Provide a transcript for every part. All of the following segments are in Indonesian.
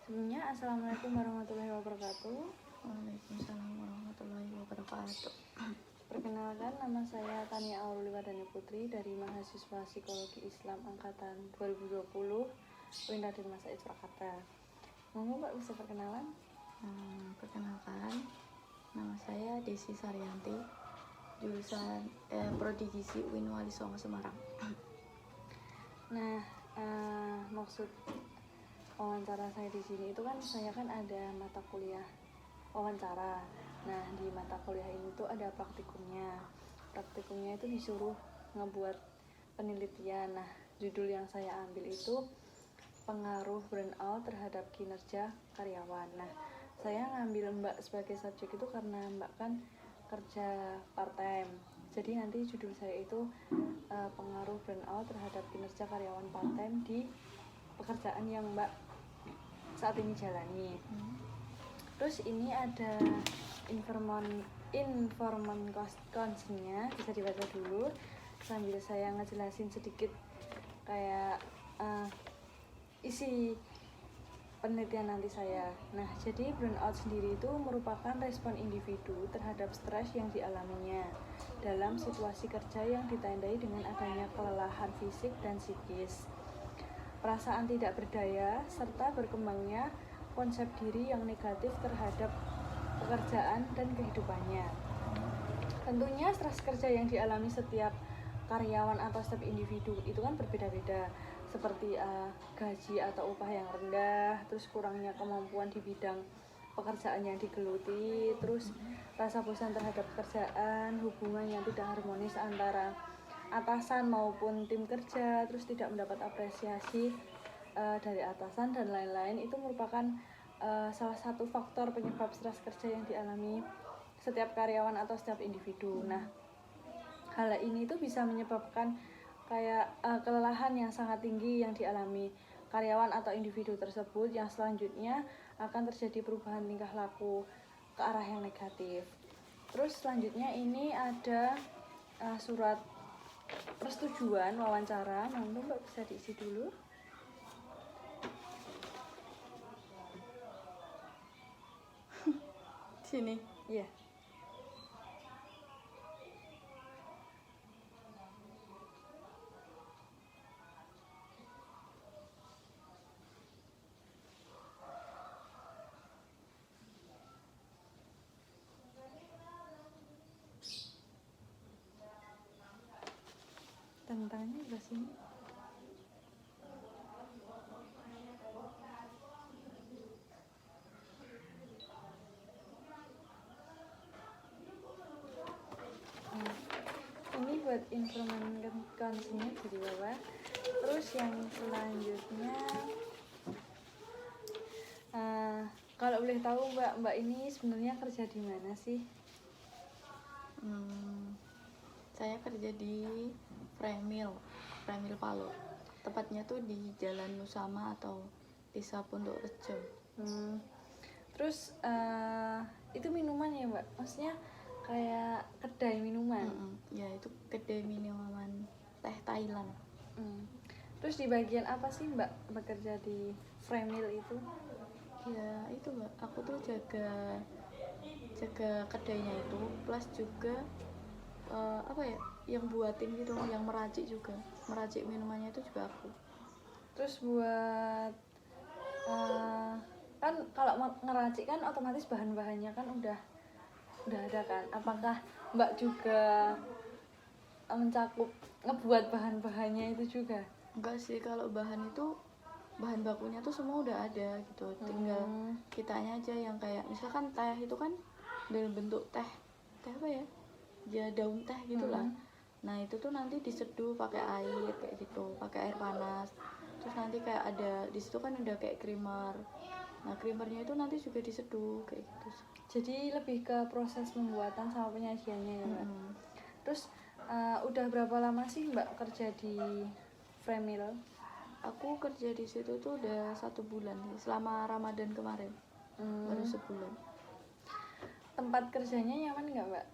Sebelumnya, Assalamualaikum warahmatullahi wabarakatuh. Waalaikumsalam warahmatullahi wabarakatuh. Perkenalkan, nama saya Tania Auliwardani Putri dari mahasiswa Psikologi Islam Angkatan 2020 UIN Raden Mas Said Surakarta. Monggo Mbak bisa perkenalan? Perkenalkan, nama saya Desi Saryanti, jurusan Prodi Gizi UIN Wali Songo Semarang. Nah, maksud wawancara saya di sini itu kan saya kan ada mata kuliah wawancara. Nah, di mata kuliah ini tuh ada praktikumnya. Praktikumnya itu disuruh ngebuat penelitian. Nah, judul yang saya ambil itu pengaruh burnout terhadap kinerja karyawan. Nah, saya ngambil Mbak sebagai subjek itu karena Mbak kan kerja part time. Jadi nanti judul saya itu pengaruh burnout terhadap kinerja karyawan part time di pekerjaan yang Mbak saat ini jalani. Terus ini ada informan concernnya, bisa dibaca dulu sambil saya ngejelasin sedikit kayak isi penelitian nanti saya. Nah, jadi burnout sendiri itu merupakan respon individu terhadap stres yang dialaminya dalam situasi kerja yang ditandai dengan adanya kelelahan fisik dan psikis, perasaan tidak berdaya, serta berkembangnya konsep diri yang negatif terhadap pekerjaan dan kehidupannya. Tentunya stres kerja yang dialami setiap karyawan atau setiap individu itu kan berbeda-beda, seperti gaji atau upah yang rendah, terus kurangnya kemampuan di bidang pekerjaan yang digeluti, terus rasa bosan terhadap pekerjaan, hubungan yang tidak harmonis antara atasan maupun tim kerja, terus tidak mendapat apresiasi dari atasan dan lain-lain. Itu merupakan salah satu faktor penyebab stres kerja yang dialami setiap karyawan atau setiap individu. Nah, hal ini itu bisa menyebabkan kayak kelelahan yang sangat tinggi yang dialami karyawan atau individu tersebut, yang selanjutnya akan terjadi perubahan tingkah laku ke arah yang negatif. Terus selanjutnya ini ada surat persetujuan wawancara. Monggo Mbak bisa diisi dulu. Sini. Iya. Tantangannya di sini. Ini buat informan concernnya di bawah. Terus yang selanjutnya, kalau boleh tahu Mbak ini sebenarnya kerja di mana sih? Saya kerja di Fremil Palo. Tepatnya tuh di Jalan Nusama atau Desa Pondok Rejo. Terus itu minuman ya Mbak? Maksudnya kayak kedai minuman? Ya, itu kedai minuman teh Thailand. Terus di bagian apa sih Mbak bekerja di Fremil itu? Ya itu Mbak, aku tuh jaga kedainya itu, plus juga yang buatin gitu, yang meracik minumannya itu juga aku. Terus buat kan kalau ngeracik kan otomatis bahan-bahannya kan udah ada kan. Apakah Mbak juga mencakup ngebuat bahan-bahannya itu juga? Enggak sih, kalau bahan bakunya tuh semua udah ada gitu, tinggal kitanya aja yang kayak misalkan teh itu kan dalam bentuk teh apa ya daun teh gitulah. Nah itu tuh nanti diseduh pakai air kayak gitu, pakai air panas. Terus nanti kayak ada di situ kan udah kayak creamer. Nah creamernya itu nanti juga diseduh kayak gitu. Jadi lebih ke proses pembuatan sama penyajiannya ya Mbak. Terus udah berapa lama sih Mbak kerja di Fremil? Aku kerja di situ tuh udah 1 bulan sih, selama Ramadan kemarin. Baru sebulan. Tempat kerjanya nyaman nggak Mbak?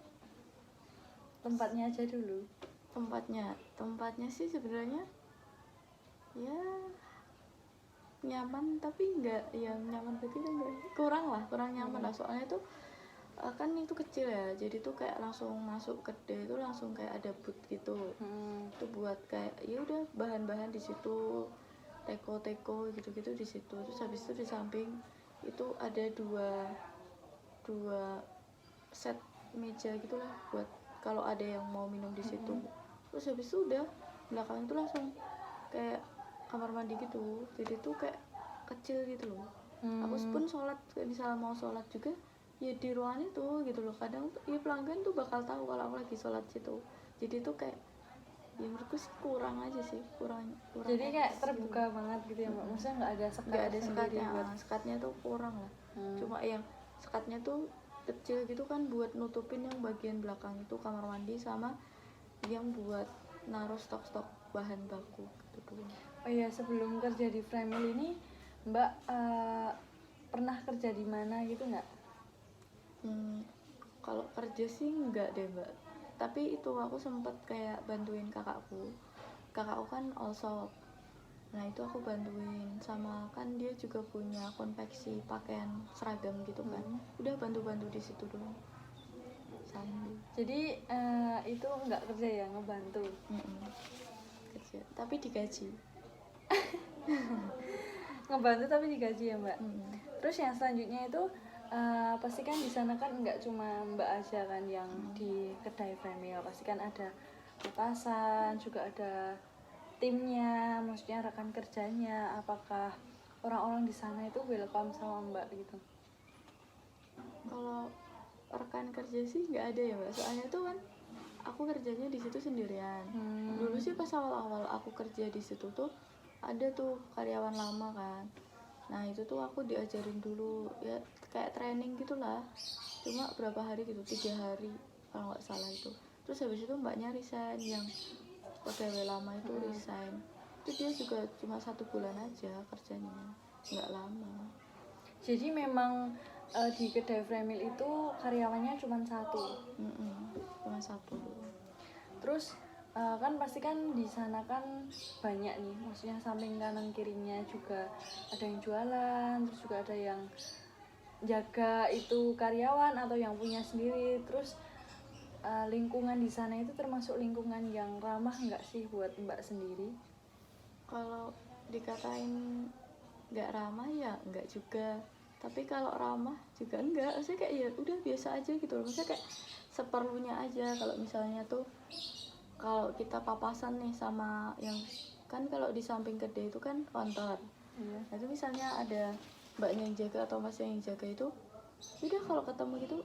Tempatnya aja dulu. Tempatnya sih sebenarnya ya nyaman tapi nggak yang nyaman begitu, enggak, kurang nyaman lah, soalnya tuh kan itu kecil ya, jadi tuh kayak langsung masuk ke D itu langsung kayak ada boot gitu. Itu buat kayak ya udah bahan-bahan di situ, teko gitu-gitu di situ. Terus habis itu di samping itu ada dua set meja gitulah buat kalau ada yang mau minum di situ. Terus habis itu udah belakang itu langsung kayak kamar mandi gitu, jadi tuh kayak kecil gitu loh. Aku pun sholat kayak misalnya mau sholat juga ya di ruangan itu gitu loh. Kadang ya pelanggan tuh bakal tahu kalau aku lagi sholat situ, jadi tuh kayak ya menurutku sih kurang aja sih, kurang Jadi kayak etis terbuka gitu. banget gitu ya Mbak, maksudnya nggak ada sekat Nggak ada sendiri sekatnya, buat sekatnya tuh kurang lah. Cuma yang sekatnya tuh kecil gitu kan buat nutupin yang bagian belakang itu kamar mandi, sama yang buat naruh stok-stok bahan baku gitu doang. Oh iya, sebelum kerja di Framil ini Mbak pernah kerja di mana gitu nggak? Kalau kerja sih enggak deh mbak, tapi itu aku sempet kayak bantuin kakakku kan all shop. Nah itu aku bantuin, sama kan dia juga punya konveksi pakaian seragam gitu kan. Udah bantu-bantu di situ doang sambil. Jadi itu nggak kerja ya, ngebantu. Kerja tapi digaji. Ngebantu tapi digaji ya Mbak. Terus yang selanjutnya itu pasti kan di sana kan nggak cuma Mbak aja kan yang di kedai Framil, pasti kan ada atasan, juga ada timnya, maksudnya rekan kerjanya. Apakah orang-orang di sana itu welcome sama Mbak gitu? Kalau rekan kerja sih nggak ada ya mbak, soalnya tuh kan aku kerjanya di situ sendirian. Dulu sih pas awal-awal aku kerja di situ tuh ada tuh karyawan lama kan. Nah itu tuh aku diajarin dulu ya kayak training gitulah, cuma berapa hari gitu, 3 hari kalau nggak salah itu. Terus habis itu mbaknya resign, yang pegawai lama itu resign. Itu dia juga cuma 1 bulan aja kerjanya, nggak lama. Jadi memang di kedai Framil itu karyawannya cuma satu. Cuma 1. Terus kan pasti kan di sana kan banyak nih, maksudnya samping kanan kirinya juga ada yang jualan, terus juga ada yang jaga itu karyawan atau yang punya sendiri. Terus lingkungan di sana itu termasuk lingkungan yang ramah nggak sih buat Mbak sendiri? Kalau dikatain nggak ramah ya nggak juga, tapi kalau ramah juga enggak. Maksudnya kayak ya udah biasa aja gitu loh, maksudnya kayak seperlunya aja. Kalau misalnya tuh kalau kita papasan nih sama yang kan, kalau di samping kedai itu kan kantor. Nah itu misalnya ada mbaknya yang jaga atau masnya yang jaga itu, udah kalau ketemu gitu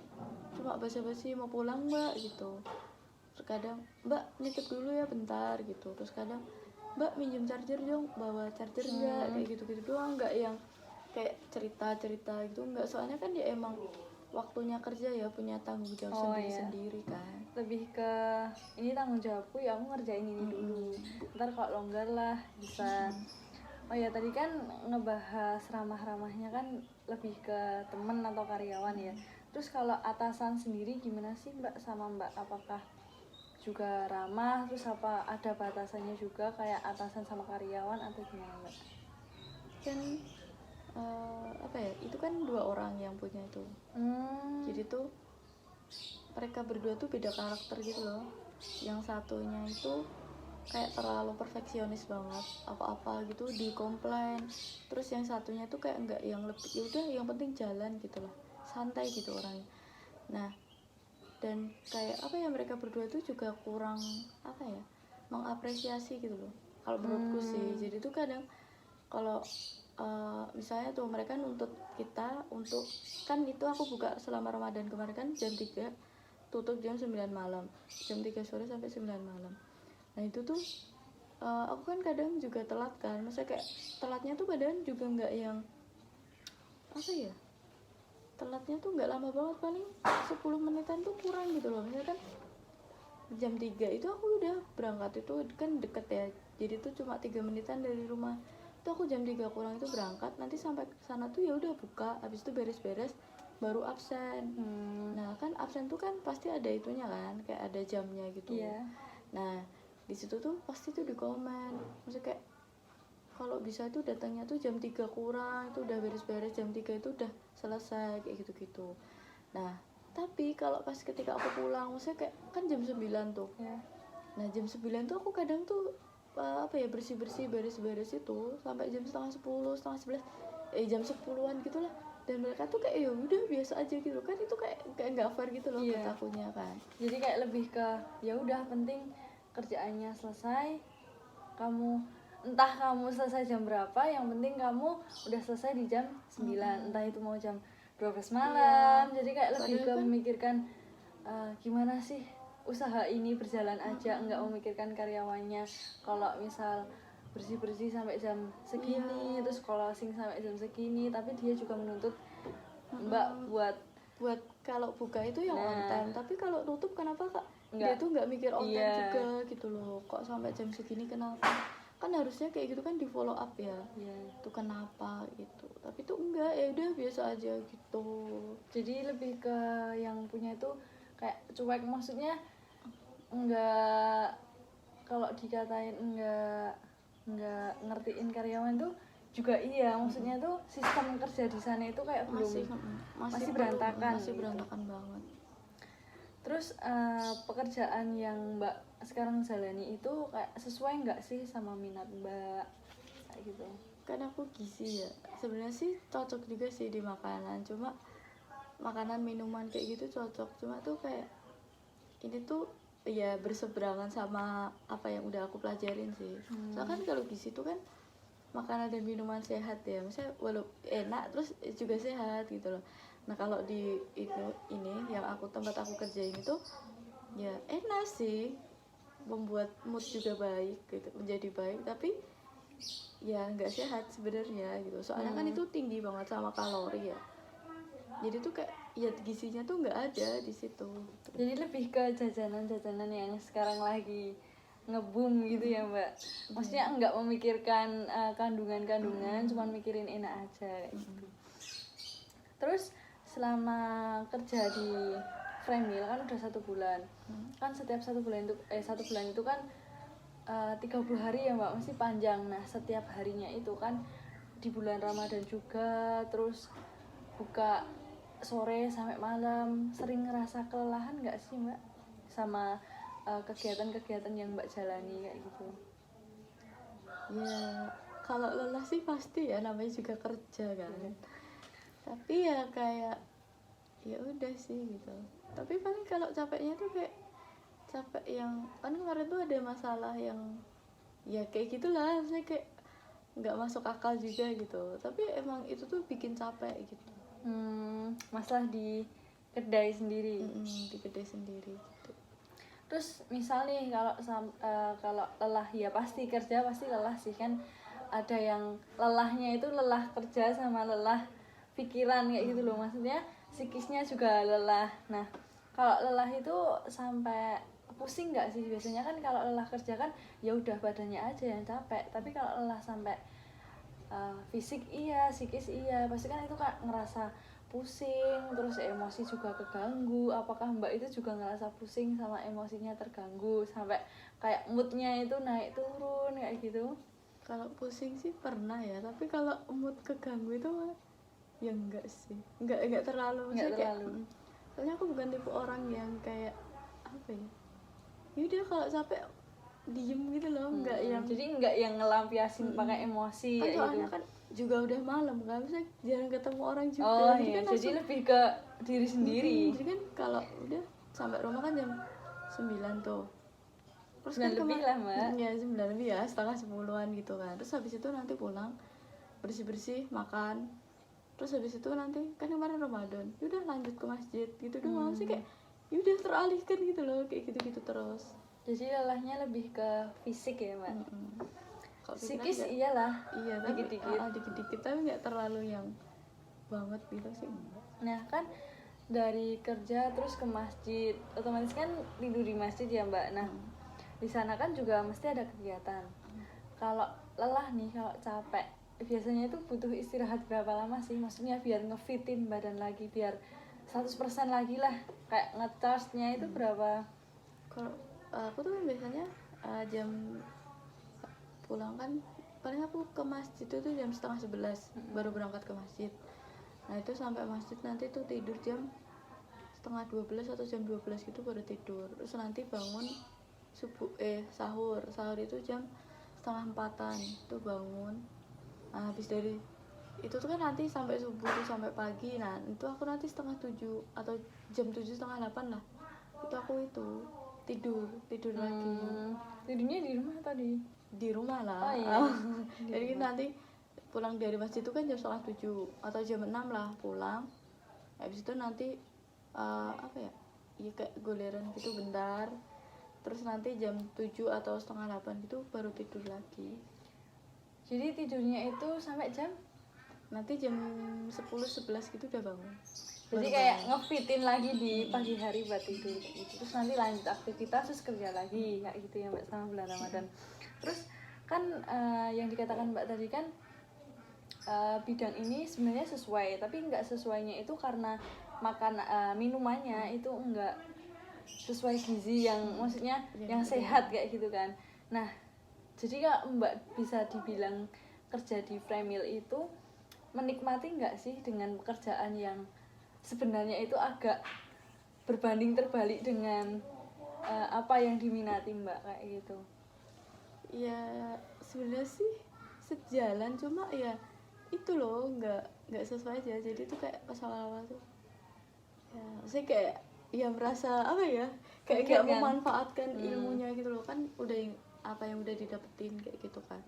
cuma basa-basi mau pulang mbak gitu. Terus kadang mbak nitip dulu ya bentar gitu. Terus kadang mbak minjem charger dong, bawa charger enggak, kayak gitu-gitu doang. Nggak yang kayak cerita-cerita gitu, enggak. Soalnya kan dia emang waktunya kerja ya, punya tanggung jawab sendiri-sendiri kan. Lebih ke ini tanggung jawabku ya, aku ngerjain ini dulu, ntar kalau longgar lah bisa. Oh ya, tadi kan ngebahas ramah-ramahnya kan lebih ke temen atau karyawan ya. Terus kalau atasan sendiri gimana sih Mbak sama Mbak? Apakah juga ramah? Terus apa ada batasannya juga kayak atasan sama karyawan atau gimana Mbak? Kan apa ya, itu kan 2 orang yang punya itu. Jadi tuh mereka berdua tuh beda karakter gitu loh. Yang satunya itu kayak terlalu perfeksionis banget, apa-apa gitu dikomplain. Terus yang satunya tuh kayak enggak, yang lebih ya udah yang penting jalan gitu lah, santai gitu orangnya. Nah dan kayak apa ya, mereka berdua tuh juga kurang apa ya, mengapresiasi gitu loh kalau menurutku sih. Jadi tuh kadang kalau misalnya tuh mereka nuntut kita untuk, kan itu aku buka selama Ramadan kemarin kan jam 3, tutup jam 9 malam, jam 3 sore sampai 9 malam. Nah itu tuh aku kan kadang juga telat kan, maksudnya kayak telatnya tuh kadang juga nggak yang apa ya, telatnya tuh nggak lama banget, paling 10 menitan tuh kurang gitu loh. Misalnya kan jam 3 itu aku udah berangkat, itu kan deket ya, jadi tuh cuma 3 menitan dari rumah. Itu aku jam 3 kurang itu berangkat, nanti sampai sana tuh ya udah buka, habis itu beres-beres baru absen. Nah kan absen tuh kan pasti ada itunya kan, kayak ada jamnya gitu. Nah di situ tuh pasti tuh di komen, maksudnya kayak kalau bisa tuh datangnya tuh jam 3 kurang, itu udah beres-beres jam 3 itu udah selesai kayak gitu-gitu. Nah tapi kalau pas ketika aku pulang, maksudnya kayak kan jam 9 tuh. Ya. Nah jam 9 tuh aku kadang tuh apa ya, bersih-bersih beres-beres itu sampai jam setengah 10, setengah 11, jam 10-an gitulah. Dan mereka tuh kayak ya udah biasa aja gitu kan, itu kayak nggak fair gitu loh Iya. buat akunya kan. Jadi kayak lebih ke ya udah, penting kerjaannya selesai. Kamu entah kamu selesai jam berapa, yang penting kamu udah selesai di jam 9, entah itu mau jam 12 malam. Jadi kayak lebih Padahal ke kan- memikirkan gimana sih usaha ini berjalan aja, enggak memikirkan karyawannya. Kalau misal bersih-bersih sampai jam segini, terus closing sampai jam segini, tapi dia juga menuntut Mbak buat kalau buka itu yang on Nah. time, tapi kalau tutup kenapa kak Nggak. dia tuh nggak mikir on time Iya. juga gitu loh, kok sampai jam segini kenapa, kan harusnya kayak gitu kan di follow up ya, Iya. itu kenapa gitu, tapi tuh enggak, ya udah biasa aja gitu. Jadi lebih ke yang punya itu kayak cuek, maksudnya enggak, kalau dikatain enggak ngertiin karyawan tuh juga iya, maksudnya tuh sistem kerja di sana itu kayak masih masih berantakan masih gitu. berantakan banget. Terus pekerjaan yang Mbak sekarang jalani itu kayak sesuai nggak sih sama minat Mbak kayak gitu? Kan aku gizi ya, sebenarnya sih cocok juga sih di makanan, cuma makanan minuman kayak gitu cocok, cuma tuh kayak ini tuh ya berseberangan sama apa yang udah aku pelajarin sih. Soalnya kan kalau gizi tuh kan makanan dan minuman sehat ya, maksudnya walaupun enak terus juga sehat gitu loh. Nah kalau di ini yang tempat aku kerjain itu ya enak sih, membuat mood juga baik gitu, menjadi baik, tapi ya nggak sehat sebenarnya gitu, soalnya kan itu tinggi banget sama kalori ya, jadi tuh kayak ya gizinya tuh nggak ada di situ gitu. Jadi lebih ke jajanan-jajanan yang sekarang lagi ngebum gitu ya Mbak. Maksudnya enggak memikirkan kandungan-kandungan, cuman mikirin enak aja kayak gitu. Terus selama kerja di Fremil kan udah 1 bulan. Kan setiap 1 bulan itu 1 bulan itu kan 30 hari ya Mbak, masih panjang. Nah setiap harinya itu kan di bulan Ramadan juga, terus buka sore sampai malam, sering ngerasa kelelahan nggak sih Mbak sama kegiatan-kegiatan yang Mbak jalani kayak gitu? Ya kalau lelah sih pasti ya, namanya juga kerja kan. Tapi ya kayak ya udah sih gitu. Tapi paling kalau capeknya tuh kayak capek yang kan kemarin tuh ada masalah yang ya kayak gitulah, saya kayak nggak masuk akal juga gitu. Tapi emang itu tuh bikin capek gitu. Masalah di kedai sendiri. Di kedai sendiri gitu. Terus misal nih kalau lelah, ya pasti kerja pasti lelah sih kan. Ada yang lelahnya itu lelah kerja sama lelah pikiran kayak gitu loh, maksudnya psikisnya juga lelah. Nah kalau lelah itu sampai pusing nggak sih? Biasanya kan kalau lelah kerja kan ya udah badannya aja yang capek, tapi kalau lelah sampai fisik iya, psikis iya, pasti kan itu kan ngerasa pusing, terus emosi juga keganggu. Apakah Mbak itu juga ngerasa pusing sama emosinya terganggu sampai kayak moodnya itu naik turun kayak gitu? Kalau pusing sih pernah ya, tapi kalau mood keganggu itu ya enggak sih, enggak terlalu. Nggak Maksudnya terlalu. soalnya aku bukan tipe orang yang kayak apa ya, yaudah kalau capek diem gitu loh, enggak yang Jadi nggak yang ngelampiasin pakai emosi kan kayak soalnya gitu. kan juga udah malam kan, misalnya jarang ketemu orang juga. Oh Jadi iya, kan jadi langsung- lebih ke diri sendiri. Jadi kan kalau udah sampai rumah kan jam 9 tuh. Terus 9 lebih lah, Mbak. Ya 9 lebih ya, setengah 10-an gitu kan. Terus habis itu nanti pulang, bersih-bersih, makan. Terus habis itu nanti kan kemarin Ramadan, yaudah lanjut ke masjid gitu doang sih, kayak yaudah teralihkan gitu loh, kayak gitu-gitu terus. Jadi lelahnya lebih ke fisik ya Mbak. Kalau pikiran Psikis nggak- iyalah, iya tapi dikit-dikit. Dikit-dikit, tapi nggak terlalu yang banget gitu sih enggak. Nah kan dari kerja terus ke masjid, otomatis kan tidur di masjid ya Mbak. Nah di sana kan juga mesti ada kegiatan. Kalau lelah nih, kalau capek, biasanya itu butuh istirahat berapa lama sih? Maksudnya biar ngefitin badan lagi, biar 100% lagi lah, kayak ngecharge-nya itu berapa? Kalau aku tuh biasanya jam pulang kan paling aku ke masjid itu jam 10:30 baru berangkat ke masjid. Nah itu sampai masjid nanti tuh tidur jam 11:30 atau jam 12 gitu baru tidur. Terus nanti bangun sahur itu jam 3:30 tuh bangun. Nah habis dari itu tuh kan nanti sampai subuh tuh sampai pagi. Nah itu aku nanti 6:30 atau jam 7:30 lah itu aku tidur lagi. Tidurnya di rumah tadi? Di rumah lah. Oh iya. Jadi nanti pulang dari masjid itu kan jam 6:30 atau jam 6 lah pulang. Habis itu nanti apa ya, ya kayak goleran gitu bentar, terus nanti jam 7 atau 7:30 gitu baru tidur lagi. Jadi tidurnya itu sampai jam? Nanti jam 10-11 gitu udah bangun. Jadi kayak ngefitin lagi di pagi hari buat tidur kayak gitu. Terus nanti lanjut aktivitas terus kerja lagi kayak gitu ya Mbak selama bulan Ramadan. Terus kan yang dikatakan Mbak tadi kan bidang ini sebenarnya sesuai, tapi nggak sesuainya itu karena makan minumannya itu enggak sesuai gizi yang maksudnya yang sehat kayak gitu kan. Nah jadi kalau Mbak bisa dibilang kerja di Fremil itu menikmati nggak sih dengan pekerjaan yang sebenarnya itu agak berbanding terbalik dengan apa yang diminati Mbak kayak gitu? Ya sebenarnya sih sejalan, cuma ya itu loh nggak sesuai aja. Jadi tuh kayak pas awal-awal tuh ya saya kayak ya merasa apa ya kayak nggak kan? memanfaatkan ilmunya gitu loh kan, udah apa yang udah didapetin kayak gitu kan,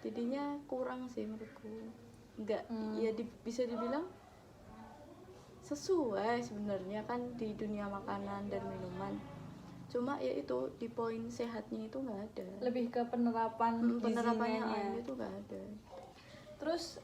jadinya kurang sih menurutku. Nggak ya bisa dibilang sesuai sebenarnya kan di dunia makanan dan minuman, cuma ya itu di poin sehatnya itu nggak ada. Lebih ke penerapannya itu nggak ada. Terus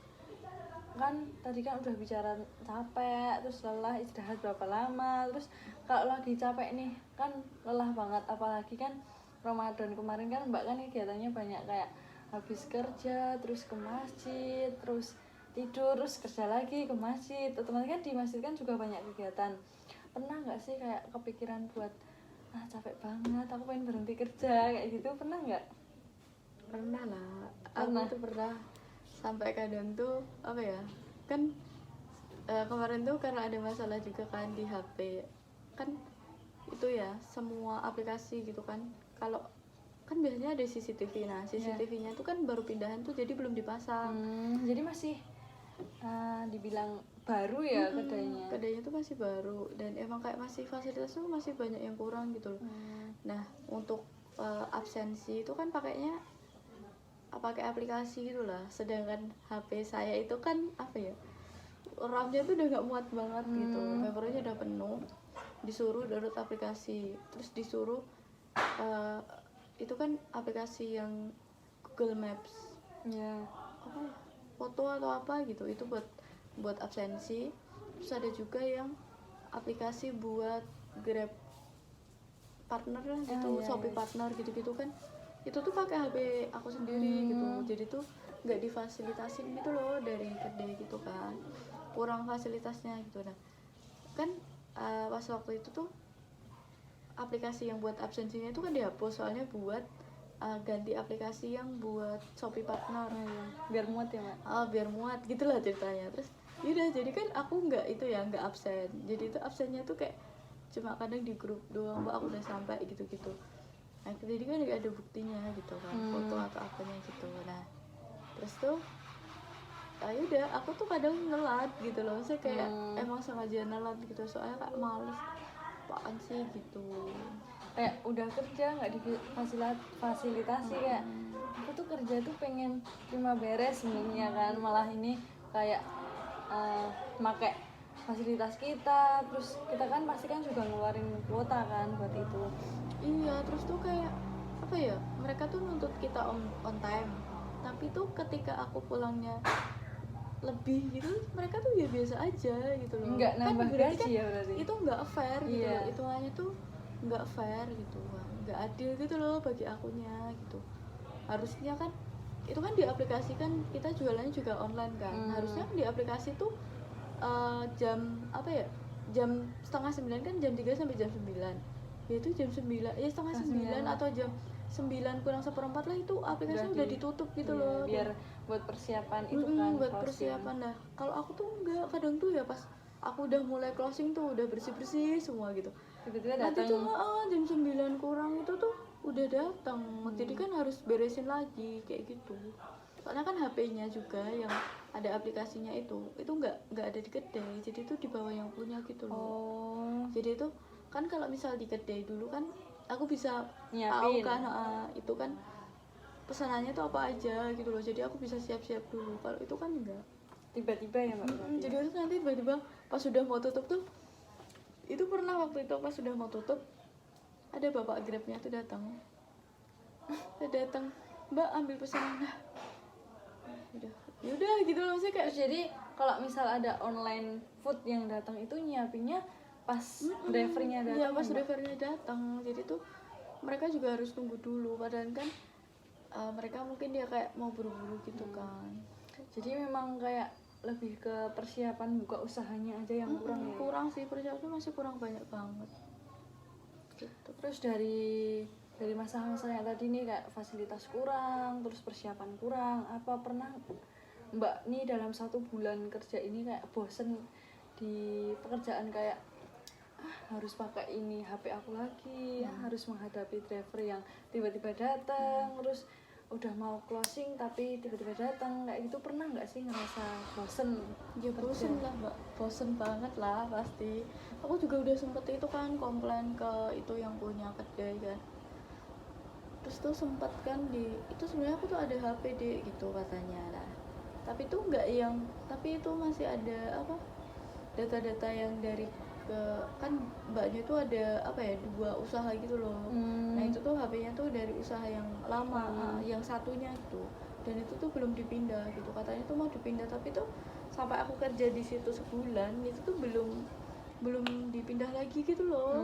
kan tadi kan udah bicara capek, terus lelah, istirahat berapa lama, terus kalau lagi capek nih kan lelah banget, apalagi kan Ramadan kemarin kan Mbak kan kegiatannya banyak kayak habis kerja terus ke masjid, terus tidur, terus kerja lagi ke masjid. Otomatis kan di masjid kan juga banyak kegiatan. Pernah nggak sih kayak kepikiran buat capek banget, aku pengen berhenti kerja kayak gitu, pernah nggak? Pernah lah, aku tuh pernah sampai kadang tuh apa ya kan kemarin tuh karena ada masalah juga kan di HP kan, itu ya semua aplikasi gitu kan, kalau kan biasanya ada CCTV. Nah CCTV-nya tuh kan baru pindahan tuh jadi belum dipasang. Jadi masih dibilang baru ya kedainya tuh masih baru, dan emang kayak masih fasilitas tuh masih banyak yang kurang gitu loh. Nah untuk absensi itu kan pakainya pakai aplikasi gitu lah, sedangkan HP saya itu kan apa ya, RAM-nya tuh udah nggak muat banget gitu, memorinya udah penuh. Disuruh download aplikasi, terus disuruh itu kan aplikasi yang Google Maps apa ya, foto atau apa gitu, itu buat absensi. Terus ada juga yang aplikasi buat Grab partner lah gitu, Shopee partner gitu-gitu kan, itu tuh pakai HP aku sendiri gitu. Jadi tuh nggak difasilitasin gitu loh dari kedai gitu kan, kurang fasilitasnya gitu. Nah kan pas waktu itu tuh aplikasi yang buat absensinya itu kan dihapus, soalnya buat ganti aplikasi yang buat Shopee partner. Biar muat ya Mbak? Biar muat gitulah ceritanya. Terus yaudah jadi kan aku nggak absen, jadi itu absennya tuh kayak cuma kadang di grup doang, Mbak aku udah sampai gitu-gitu. Nah jadi kan nggak ada buktinya gitu kan, foto atau apanya gitu. Nah terus tuh yaudah aku tuh kadang nelat gitu loh, saya kayak emang sengaja nelat gitu, soalnya kayak males apaan sih gitu, kayak udah kerja nggak difasilitasi kayak aku tuh kerja tuh pengen terima beres sebenarnya kan, malah ini kayak pakai fasilitas kita, terus kita kan pasti kan juga ngeluarin kuota kan buat itu. Iya, terus tuh kayak apa ya, mereka tuh nuntut kita on time, tapi tuh ketika aku pulangnya lebih gitu, mereka tuh ya biasa aja gitu loh. Nggak nambah kan gaji kan ya berarti? Itu nggak fair gitu loh, Iya. hitungannya tuh nggak fair gitu, nggak adil gitu loh bagi akunya gitu. Harusnya kan itu kan di aplikasi kan kita jualannya juga online kan, harusnya di aplikasi tuh jam apa ya, jam 8:30 kan, jam 3 sampai jam 9, yaitu jam 9 ya 8:30 atau jam 9 kurang seperempat lah itu aplikasinya udah ditutup gitu iya, loh. biar buat persiapan itu kan Buat closing. persiapan lah. Kalau aku tuh enggak, kadang tuh ya pas aku udah mulai closing tuh udah bersih-bersih semua gitu. Tiba-tiba Nanti datang. tuh jam 9 kurang itu tuh udah datang. Jadi kan harus beresin lagi kayak gitu. Soalnya kan HP-nya juga yang ada aplikasinya itu nggak ada di kedai. Jadi itu di bawah yang punya gitu loh. Oh, Jadi itu kan kalau misal di kedai dulu kan aku bisa tahu nyiapin. kan itu kan pesanannya tuh apa aja gitu loh. Jadi aku bisa siap-siap dulu. Kalau itu kan enggak. Tiba-tiba ya Mbak. berarti. Jadi itu nanti tiba-tiba pas sudah mau tutup tuh, itu pernah waktu itu pas sudah mau tutup ada bapak grabnya tuh datang. Mbak ambil pesanan. Nah, yaudah gitu loh, maksudnya kayak Terus jadi kalau misal ada online food yang datang itu nyiapinnya pas drivernya datang. iya pas Mbak? drivernya datang. Jadi tuh mereka juga harus tunggu dulu, padahal kan mereka mungkin dia kayak mau buru-buru gitu kan. Jadi memang kayak lebih ke persiapan buka usahanya aja yang kurang ya. Kurang sih, persiapan masih kurang banyak banget gitu. Terus dari masalah-masalah yang tadi nih kayak fasilitas kurang, terus persiapan kurang, apa pernah Mbak nih dalam 1 bulan kerja ini kayak bosen di pekerjaan kayak harus pakai ini HP aku lagi, harus menghadapi driver yang tiba-tiba datang, terus udah mau closing tapi tiba-tiba datang, kayak gitu pernah nggak sih ngerasa bosen? Ya bosen lah Mbak, bosen banget lah pasti. Aku juga udah sempet itu kan komplain ke itu yang punya kedai kan. Terus tuh sempet kan itu sebenarnya aku tuh ada HP deh gitu katanya lah. Tapi tuh nggak yang, tapi itu masih ada apa data-data yang dari kan mbaknya tuh ada apa ya 2 usaha gitu loh. Nah itu tuh HP-nya tuh dari usaha yang lama, yang satunya itu, dan itu tuh belum dipindah gitu, katanya tuh mau dipindah, tapi tuh sampai aku kerja di situ sebulan itu tuh belum dipindah lagi gitu loh.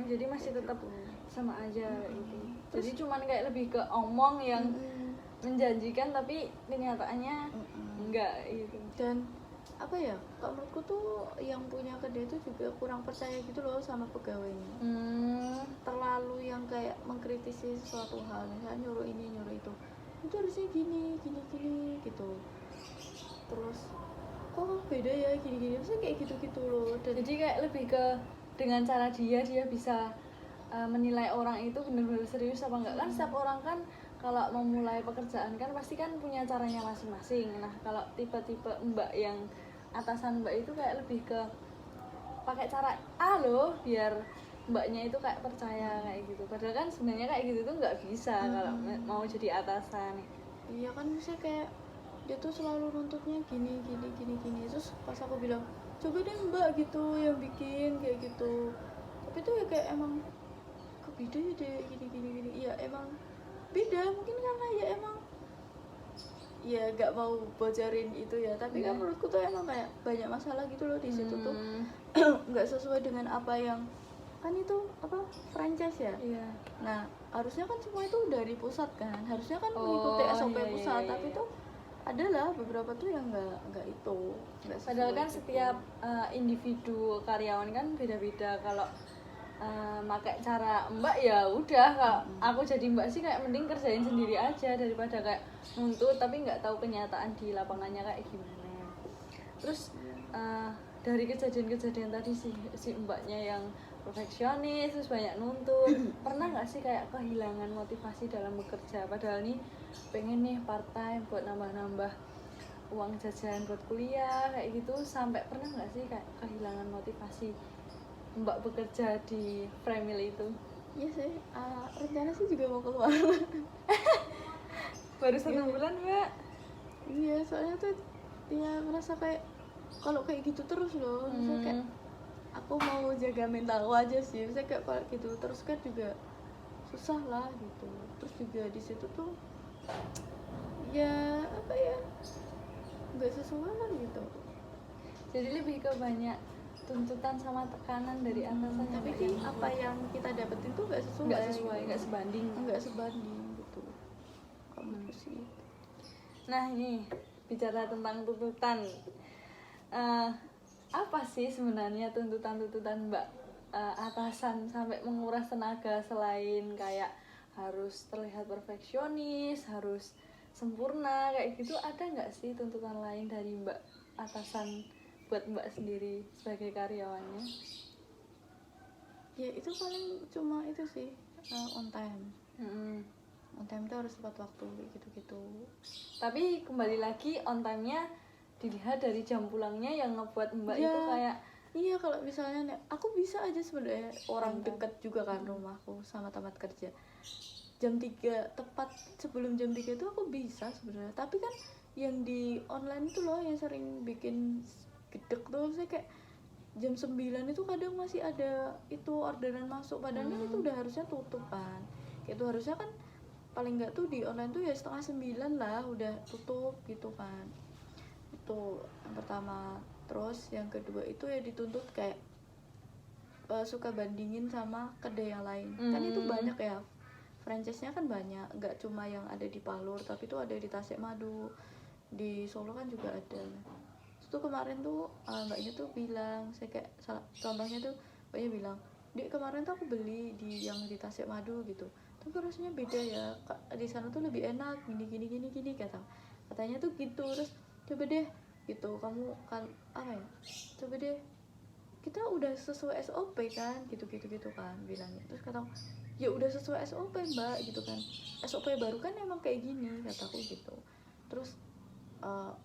Jadi masih tetap sama aja gitu. Jadi cuman kayak lebih ke omong yang menjanjikan tapi kenyataannya enggak gitu. Dan apa ya, kalau menurutku tuh yang punya kedai itu juga kurang percaya gitu loh sama pegawainya. Terlalu yang kayak mengkritisi sesuatu hal, misalnya nyuruh ini nyuruh itu harusnya gini gitu. Terus kok beda ya gini maksudnya kayak gitu loh. Dan jadi kayak lebih ke dengan cara dia bisa menilai orang itu benar-benar serius apa enggak. Kan setiap orang kan kalau memulai pekerjaan kan pasti kan punya caranya masing-masing. Nah kalau tipe-tipe mbak yang atasan mbak itu kayak lebih ke pakai cara A loh biar mbaknya itu kayak percaya kayak gitu, padahal kan sebenarnya kayak gitu tuh nggak bisa kalau mau jadi atasan. iya kan, misalnya kayak dia tuh selalu nuntutnya gini. Terus pas aku bilang coba deh mbak gitu yang bikin kayak gitu, tapi tuh ya kayak emang beda ya deh gini. Ya emang beda mungkin karena ya emang ya gak mau bocorin itu ya, tapi kan menurutku tuh emang kayak banyak masalah gitu loh di situ tuh. Nggak sesuai dengan apa yang kan itu apa franchise ya. Nah harusnya kan semua itu dari pusat kan, harusnya kan mengikuti SOP pusat. Tapi tuh adalah beberapa tuh yang nggak itu nggak sesuai. Padahal kan setiap individu karyawan kan beda-beda. Kalau pakai cara mbak ya udah, kalau aku jadi mbak sih kayak mending kerjain sendiri aja daripada kayak nuntut tapi nggak tahu kenyataan di lapangannya kayak gimana. Terus dari kejadian-kejadian tadi si mbaknya yang perfeksionis terus banyak nuntut, pernah nggak sih kayak kehilangan motivasi dalam bekerja, padahal nih pengen nih part time buat nambah-nambah uang jajan buat kuliah kayak gitu, sampai pernah nggak sih kayak kehilangan motivasi mbak bekerja di Family itu? Iya sih, rencana sih juga mau keluar. Baru 1 bulan mbak. Iya, soalnya tuh ya merasa kayak kalau kayak gitu terus loh, misalnya kayak aku mau jaga mental aja sih, misalnya kayak kalau gitu terus kan juga susah lah gitu. Terus juga di situ tuh ya apa ya nggak sesuai lah gitu. Jadi lebih ke banyak tuntutan sama tekanan dari atasan, tapi kan apa yang kita dapetin tuh nggak sesuai gitu. nggak sebanding gitu. Kamu sih. Nah ini bicara tentang tuntutan, apa sih sebenarnya tuntutan mbak atasan sampai menguras tenaga selain kayak harus terlihat perfeksionis, harus sempurna kayak gitu. Ada nggak sih tuntutan lain dari Mbak atasan buat Mbak sendiri sebagai karyawannya? Ya itu paling cuma itu sih, on time. On time itu harus tepat waktu gitu-gitu. Tapi kembali lagi on time-nya dilihat dari jam pulangnya yang ngebuat Mbak Ya, itu kayak iya, kalau misalnya aku bisa aja sebenarnya, orang On time. dekat juga kan rumahku sama tempat kerja. Jam 3 tepat sebelum jam 3 itu aku bisa sebenarnya. Tapi kan yang di online itu loh yang sering bikin gedek tuh, saya kayak jam 9 itu kadang masih ada itu orderan masuk, padahal kan itu udah harusnya tutup kan. Itu harusnya kan paling nggak tuh di online tuh ya 8:30 lah udah tutup gitu kan. Itu yang pertama. Terus yang kedua itu ya dituntut kayak suka bandingin sama kedai yang lain. Kan itu banyak ya, franchise-nya kan banyak, nggak cuma yang ada di Palur, tapi tuh ada di Tasikmadu, di Solo kan juga ada. Terus tuh kemarin tuh mbaknya tuh bilang, saya kayak contohnya tuh mbaknya bilang, "Dek, kemarin tuh aku beli di yang di Tasikmadu gitu, tapi rasanya beda ya Kak, di sana tuh lebih enak gini katanya tuh gitu. Terus coba deh gitu, kamu kan apa ya, coba deh, kita udah sesuai SOP kan gitu kan bilangnya. Terus kata aku, ya udah sesuai SOP mbak gitu kan, SOP baru kan emang kayak gini kataku gitu. Terus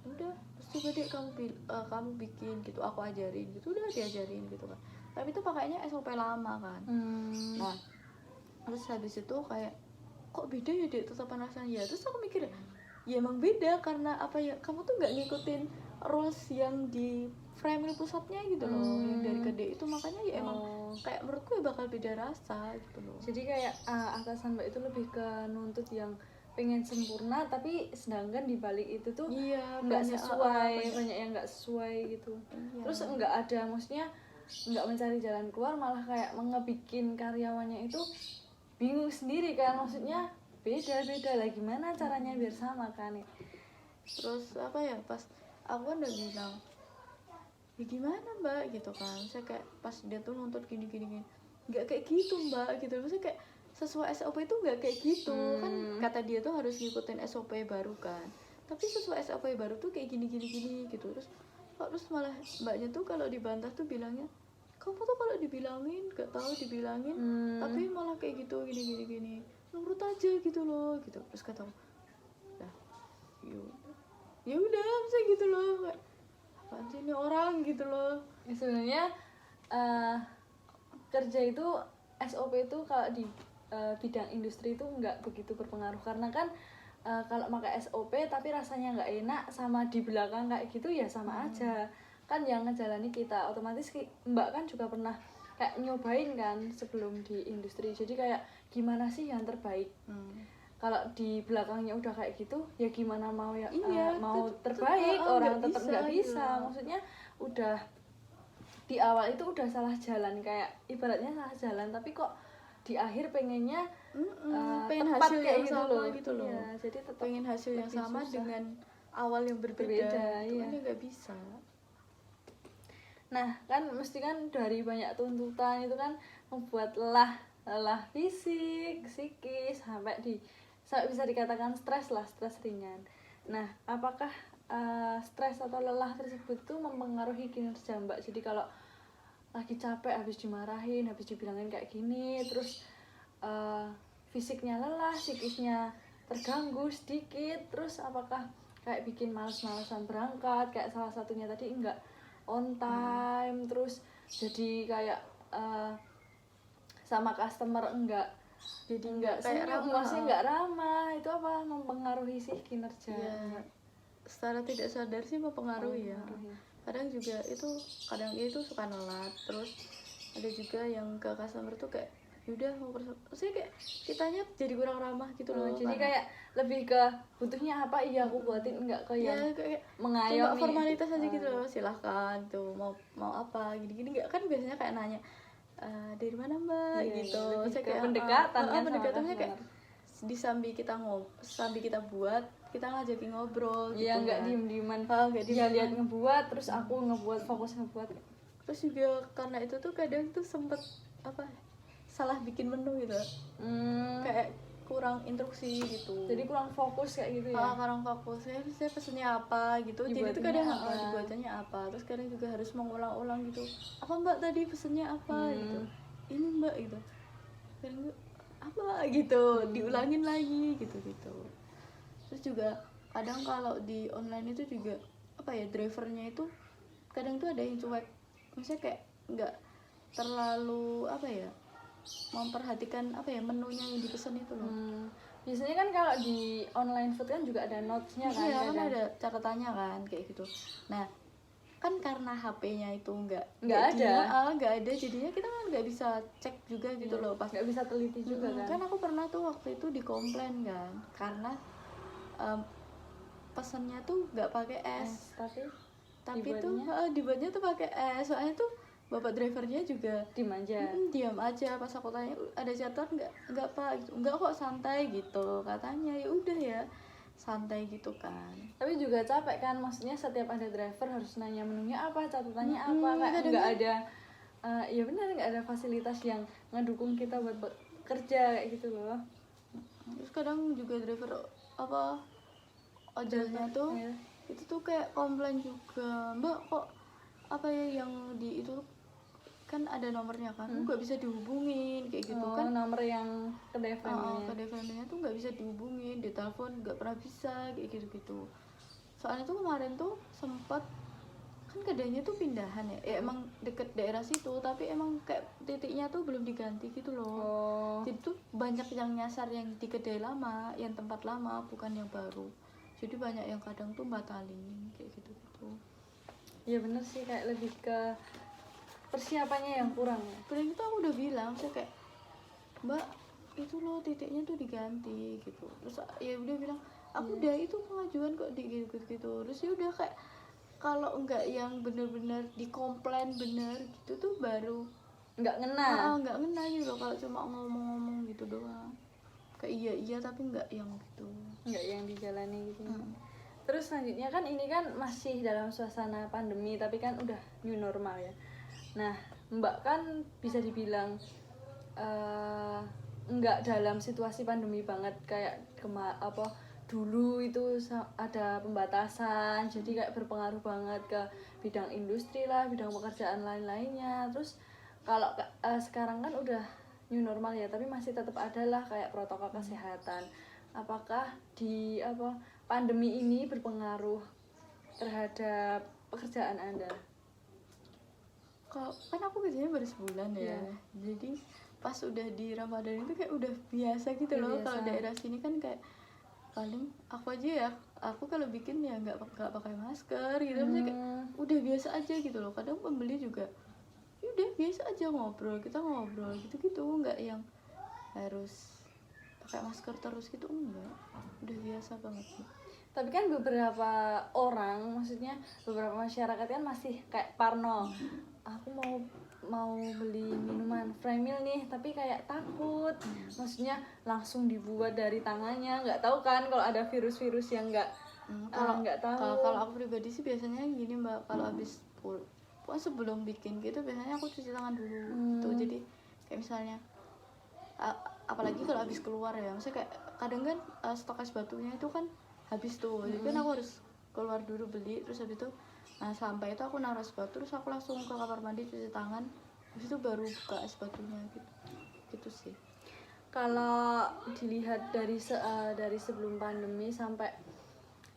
udah, terus coba deh kamu bikin gitu, aku ajarin gitu, udah diajarin gitu kan, tapi itu pakainya SOP lama kan. Nah terus habis itu kayak kok beda ya dek tetapan rasanya ya. Terus aku mikir ya emang beda karena apa ya, kamu tuh nggak ngikutin rules yang di family pusatnya gitu loh, yang dari kedai itu. Makanya ya emang kayak menurutku ya bakal beda rasa gitu loh. Jadi kayak atasan Mbak itu lebih ke nuntut yang pengen sempurna, tapi sedangkan di balik itu tuh nggak sesuai, banyak yang nggak sesuai gitu. Terus nggak ada, maksudnya nggak mencari jalan keluar, malah kayak ngebikin karyawannya itu bingung sendiri kan, maksudnya beda lah, gimana caranya biar sama kan. Terus apa ya, pas aku kan udah bilang ya gimana mbak gitu kan, saya kayak pas dia tuh nuntut gini nggak kayak gitu mbak gitu. Maksudnya kayak sesuai SOP itu nggak kayak gitu kan, kata dia tuh harus ngikutin SOP baru kan, tapi sesuai SOP baru tuh kayak gini gitu. Terus malah mbaknya tuh kalau dibantah tuh bilangnya, kamu tuh kalau dibilangin gak tahu dibilangin, tapi malah kayak gitu gini nurut aja gitu loh gitu. Terus kata lah ya udah bisa gitu loh, apaan sih ini orang gitu loh. Ya, sebenarnya kerja itu SOP itu kalau di bidang industri itu nggak begitu berpengaruh, karena kan kalau pakai SOP tapi rasanya nggak enak sama di belakang kayak gitu ya sama aja kan, yang ngejalani kita. Otomatis Mbak kan juga pernah kayak nyobain kan sebelum di industri, jadi kayak gimana sih yang terbaik. Kalau di belakangnya udah kayak gitu ya gimana mau ya, mau terbaik orang tetap nggak bisa. Maksudnya udah di awal itu udah salah jalan, kayak ibaratnya salah jalan, tapi kok di akhir pengennya pengen tepat hasil kayak yang gitu sama loh. gitu loh. Ya, jadi tetap pengen hasil yang sama susah dengan awal yang berbeda gitu kan, iya. ya nggak bisa. Nah kan mesti kan dari banyak tuntutan itu kan membuat lelah fisik, psikis, sampai bisa dikatakan stres ringan. Nah apakah stres atau lelah tersebut tuh mempengaruhi kinerja Mbak? Jadi kalau lagi capek, habis dimarahin, habis dibilangin kayak gini, terus fisiknya lelah, psikisnya terganggu sedikit, terus apakah kayak bikin males-malesan berangkat, kayak salah satunya tadi enggak on time, terus jadi kayak sama customer enggak kayak ramah, masih enggak ramah, itu apa mempengaruhi sih kinerja? Ya, secara tidak sadar sih mempengaruhi ya. Kadang juga kadang itu suka nolak. Terus ada juga yang ke customer tuh kayak yaudah mau saya kayak kitanya jadi kurang ramah gitu loh. Jadi kayak lebih ke butuhnya apa, iya aku buatin, enggak ke yang kayak mengayomi, cuma formalitas aja gitu loh, silahkan tuh mau apa gini enggak kan, biasanya kayak nanya dari mana mbak gitu. Saya kayak pendekatan kan, pendekatannya kayak sambil kita buat, kita ngajakin ngobrol gitu. Iya, nggak diem-dieman, dia lihat ngebuat terus aku fokus ngebuat. Terus juga karena itu tuh kadang tuh sempet salah bikin menu gitu. Kayak kurang instruksi gitu. Jadi kurang fokus kayak gitu ya. Kurang fokus. Saya pesennya apa gitu. Jadi itu Dibuatinnya kadang apa? dibuatannya apa. Terus kadang juga harus mengulang-ulang gitu. Apa Mbak tadi pesennya apa gitu. Ini Mbak gitu. Kadang juga apa gitu, diulangin lagi gitu-gitu. Terus juga kadang kalau di online itu juga apa ya, drivernya itu kadang tuh ada yang cuek. Maksudnya kayak nggak terlalu apa ya, memperhatikan apa ya, menunya yang dipesan itu loh. Biasanya kan kalau di online food kan juga ada notes-nya kan. Iya kan ada catatannya kan kayak gitu. Nah kan karena HP-nya itu nggak ada, jadinya kita kan nggak bisa cek juga gitu loh, pas nggak bisa teliti juga kan aku pernah tuh waktu itu dikomplain kan karena pesannya tuh nggak pakai es, tapi tuh dibuatnya tuh pakai es. Soalnya tuh bapak drivernya juga diam aja pas aku tanya ada catatan nggak pak gitu. Nggak kok, santai gitu katanya. Ya udah ya, santai gitu kan. Tapi juga capek kan, maksudnya setiap ada driver harus nanya menunya apa, catatannya apa, kayak nggak ada ya benar, nggak ada fasilitas yang ngedukung kita buat kerja kayak gitu loh. Terus kadang juga driver apa ojolnya tuh itu tuh kayak komplain juga, Mbak kok apa ya yang di itu kan ada nomornya kan, nggak bisa dihubungin kayak gitu kan. Nomor yang kedai friendly-nya tuh nggak bisa dihubungin, ditelepon nggak pernah bisa kayak gitu. Soalnya tuh kemarin tuh sempat kan kedainya tuh pindahan ya, emang deket daerah situ tapi emang kayak titiknya tuh belum diganti gitu loh. Jadi tuh banyak yang nyasar yang di kedai lama, yang tempat lama, bukan yang baru. Jadi banyak yang kadang tuh batalin kayak gitu. Ya bener sih, kayak lebih ke persiapannya yang kurang ya. Paling itu aku udah bilang, saya kayak Mbak itu loh titiknya tuh diganti gitu. Terus ya udah bilang aku udah itu pengajuan kok di gitu. Terus ya udah kayak kalau enggak yang bener-bener dikomplain bener gitu tuh baru nggak ngena. Nggak ngena gitu loh. Kalau cuma ngomong-ngomong gitu doang, kayak iya tapi nggak yang gitu, nggak yang dijalani gitu. Terus selanjutnya kan ini kan masih dalam suasana pandemi tapi kan udah new normal ya. Nah Mbak kan bisa dibilang nggak dalam situasi pandemi banget kayak dulu itu ada pembatasan, jadi kayak berpengaruh banget ke bidang industri lah, bidang pekerjaan lain-lainnya. Terus kalau sekarang kan udah new normal ya, tapi masih tetap ada lah kayak protokol kesehatan. Apakah di pandemi ini berpengaruh terhadap pekerjaan Anda? Kalau kan aku kerjanya baru sebulan ya, jadi pas udah di Ramadan itu kayak udah biasa gitu loh. Kalau daerah sini kan kayak paling aku aja ya, aku kalau bikin ya nggak pakai masker gitu. Maksudnya kayak udah biasa aja gitu loh. Kadang pembeli juga udah biasa aja kita ngobrol gitu nggak yang harus pakai masker terus gitu, enggak, udah biasa banget sih. Tapi kan beberapa orang, maksudnya beberapa masyarakat kan masih kayak parno. Aku mau beli minuman Fremil nih, tapi kayak takut. Maksudnya langsung dibuat dari tangannya, nggak tahu kan kalau ada virus-virus yang nggak tahu. Kalau aku pribadi sih biasanya gini Mbak, kalau habis sebelum bikin gitu biasanya aku cuci tangan dulu gitu. Jadi kayak misalnya apalagi kalau habis keluar ya, maksudnya kayak kadang kan stok es batunya itu kan habis tuh, jadi kan aku harus keluar dulu beli, terus habis itu sampai itu aku naruh es batu, terus aku langsung ke kamar mandi cuci tangan, habis itu baru buka es batunya gitu sih. Kalau dilihat dari sebelum pandemi sampai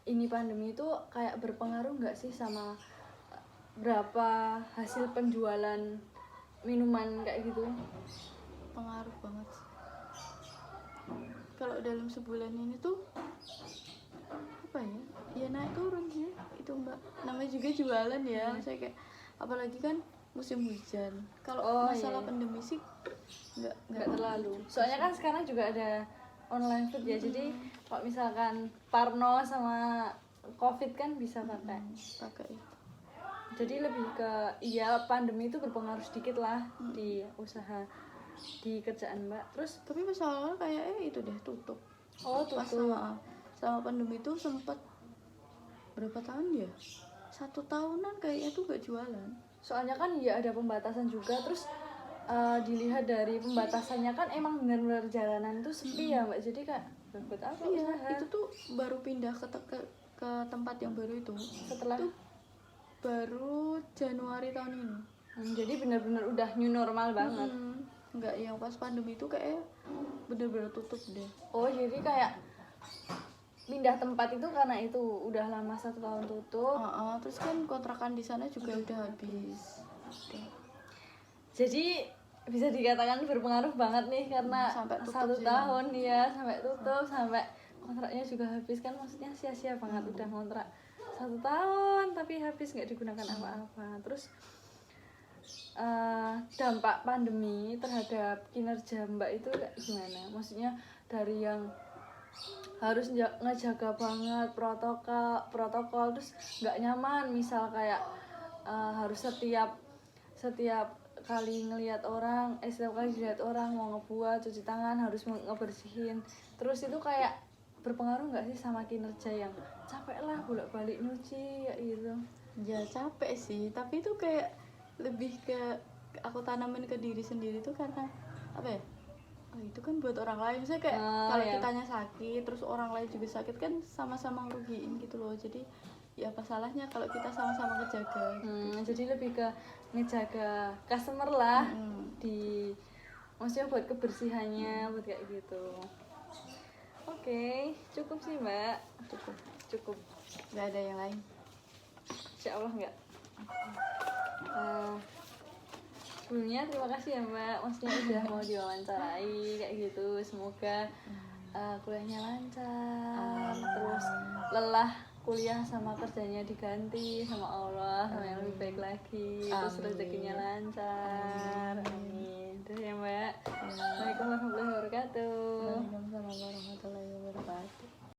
ini pandemi itu kayak berpengaruh nggak sih sama berapa hasil penjualan minuman kayak gitu? Pengaruh banget sih. Kalau dalam sebulan ini tuh apa ya naik turun sih itu Mbak, namanya juga jualan ya. Saya kayak apalagi kan musim hujan. Kalau masalah pandemi sih nggak terlalu. Soalnya kan sekarang juga ada online food ya, jadi kalau misalkan parno sama covid kan bisa pakai itu. Jadi lebih ke pandemi itu berpengaruh sedikit lah di usaha, di kerjaan Mbak. Terus tapi masalahnya kayak itu deh tutup. Tutup. Sama pandemi itu sempat berapa tahun ya? 1 tahunan kayaknya tuh gak jualan. Soalnya kan ya ada pembatasan juga, terus dilihat dari pembatasannya kan emang benar-benar jalanan tuh sepi ya Mbak, jadi kayak buat apa Iya, usaha itu tuh baru pindah ke tempat yang baru itu setelah tuh baru Januari tahun ini. jadi benar-benar udah new normal banget. Enggak, yang pas pandemi itu kayak bener-bener tutup deh. Oh jadi kayak pindah tempat itu karena itu udah lama 1 tahun tutup. Terus kan kontrakan di sana juga udah habis. Jadi bisa dikatakan berpengaruh banget nih karena Sampai tutup 1 tahun ya sampai tutup, sampai kontraknya juga habis kan, maksudnya sia-sia banget udah kontrak 1 tahun tapi habis nggak digunakan apa-apa. Terus dampak pandemi terhadap kinerja Mbak itu kayak gimana? Maksudnya dari yang harus ngejaga banget protokol terus nggak nyaman, misal kayak harus setiap kali ngelihat orang, setiap kali dilihat orang mau ngebuat cuci tangan harus ngebersihin, terus itu kayak berpengaruh nggak sih sama kinerja yang capek lah bolak-balik nyuci kayak gitu? Ya capek sih, tapi itu kayak lebih ke aku tanamin ke diri sendiri tuh karena apa ya? Oh, itu kan buat orang lain. Misalnya kayak kalau kitanya sakit, terus orang lain juga sakit kan sama-sama ngerugiin gitu loh. Jadi ya apa salahnya kalau kita sama-sama ngejaga gitu. Jadi lebih ke ngejaga customer lah, di maksudnya buat kebersihannya, buat kayak gitu. Oke, cukup sih Mbak. Cukup. Nggak ada yang lain. Insya Allah nggak. Sebelumnya terima kasih ya Mbak, maksudnya udah mau diwawancarai kayak gitu. Semoga kuliahnya lancar, terus lelah kuliah sama kerjanya diganti sama Allah sama yang lebih baik lagi, terus rezekinya lancar. Amin. Terus ya Mbak. Assalamualaikum warahmatullahi wabarakatuh. Waalaikumsalam warahmatullahi wabarakatuh.